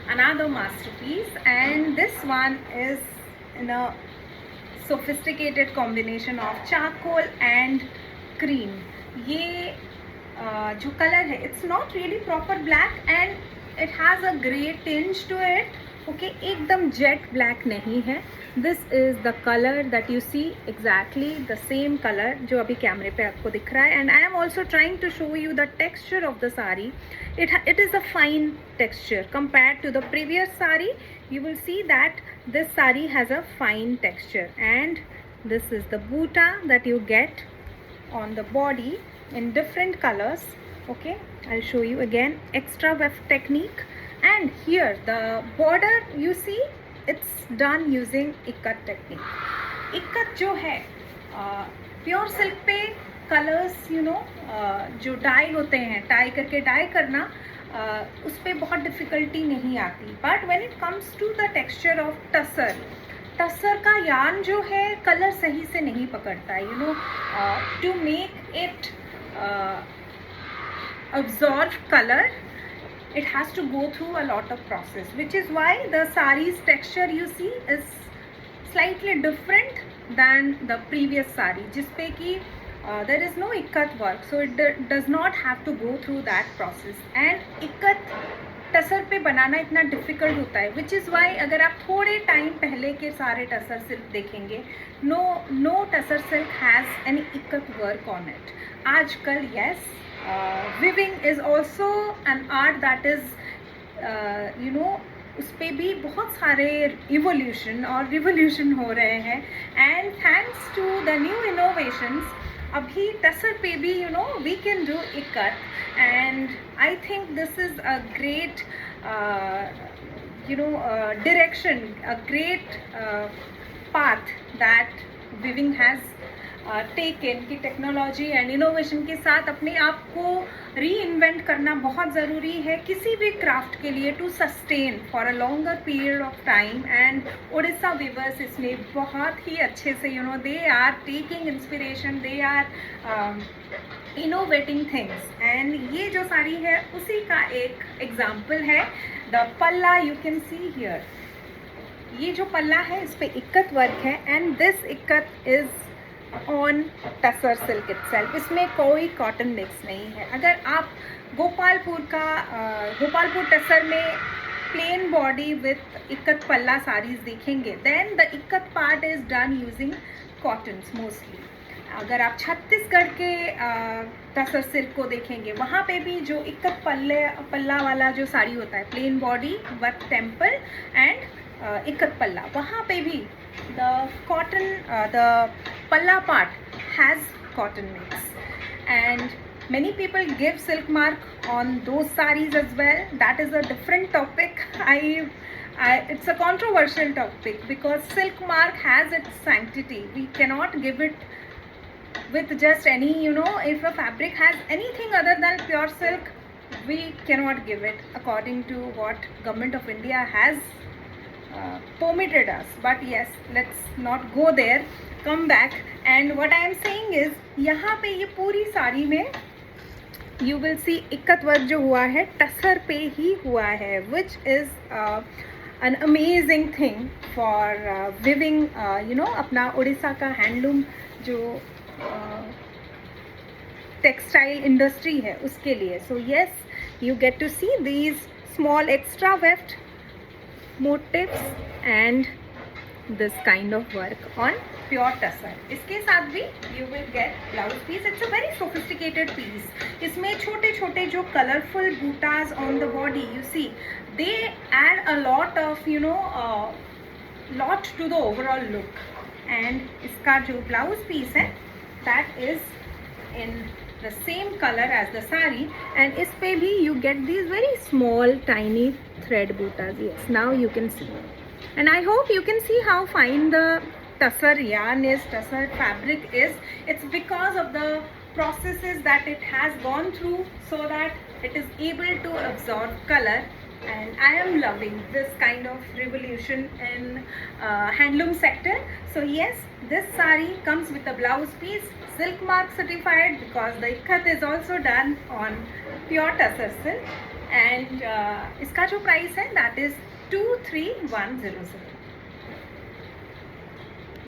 another masterpiece, and this one is in a sophisticated combination of charcoal and cream. ये जो colour है, it's not really proper black and it has a grey tinge to it. Okay, एकदम jet black नहीं है. This is the color that you see, exactly the same color जो अभी कैमरे पे आपको दिख रहा है. And I am also trying to show you the texture of the sari. It is a fine texture compared to the previous sari. You will see that this sari has a fine texture, and this is the buta that you get on the body in different colors. Okay, I'll show you again. Extra weft technique, and here the border you see, it's done using ikat technique. Ikat जो है pure silk पे colours जो die होते हैं, tie करके die करना, उस पर बहुत डिफ़िकल्टी नहीं आती. But when it comes to the texture of tussar का यान जो है कलर सही से नहीं पकड़ता. To make it absorb color, it has to go through a lot of process, which is why the sari's texture you see is slightly different than the previous sari, जिसपे कि there is no ikkat work, so it does not have to go through that process. And ikkat tussar पे बनाना इतना difficult होता है, which is why अगर आप थोड़े time पहले के सारे टसर सिल्क देखेंगे, no tussar silk has any ikat work on it. आजकल yes, weaving is also an art that is उस पर भी बहुत सारे इवोल्यूशन और रिवोल्यूशन हो रहे हैं. And thanks to the new innovations अभी टसर पे भी we can do ikat. And I think this is a great direction, a great path that weaving has taken कि टेक्नोलॉजी एंड इनोवेशन के साथ अपने आप को री इन्वेंट करना बहुत ज़रूरी है किसी भी क्राफ्ट के लिए, to sustain for a longer period of time. And Orissa weavers इसमें बहुत ही अच्छे से they are taking inspiration, they are innovating things. And ये जो साड़ी है उसी का एक एग्जाम्पल है. द पल्ला यू कैन सी हियर, ये जो पल्ला है इस पर इक्कत वर्क है, and this ikat is on tussar silk itself. इसमें कोई कॉटन मिक्स नहीं है. अगर आप गोपालपुर टसर में plane body with ikat palla saris देखेंगे, then the ikat part is done using cottons mostly. अगर आप छत्तीसगढ़ के टसर सिल्क को देखेंगे, वहाँ पे भी जो इक्कत पल्ला वाला जो साड़ी होता है, plain body with temple and ikat palla, वहाँ पे भी the cotton, the palla part has cotton mix, and many people give silk mark on those sarees as well. That is a different topic. It's a controversial topic because silk mark has its sanctity. We cannot give it with just any, if a fabric has anything other than pure silk, we cannot give it according to what Government of India has permitted us. But yes, let's not go there, come back. And what I am saying is, यहाँ पे ये पूरी साड़ी में you will see ikat work जो हुआ है टसर पे ही हुआ है, which is an amazing thing for weaving, अपना उड़ीसा का हैंडलूम जो टेक्सटाइल इंडस्ट्री है उसके लिए. So yes, you get to see these small extra weft motifs and this kind of work on pure tussar. इसके साथ भी you will get blouse piece. It's a very sophisticated piece. इसमें छोटे छोटे जो colorful butas on the body you see, they add a lot of lot to the overall look. And इसका जो blouse piece है, that is in the same color as the sari, and इस पे भी you get these very small tiny thread butas. Yes, now you can see, and I hope you can see how fine the tussar yarn is, tussar fabric is. It's because of the processes that it has gone through, so that it is able to absorb color. And I am loving this kind of revolution in handloom sector. So yes, this sari comes with a blouse piece, silk mark certified, because the ikkat is also done on pure tussar silk. And इसका जो price है that is 23100.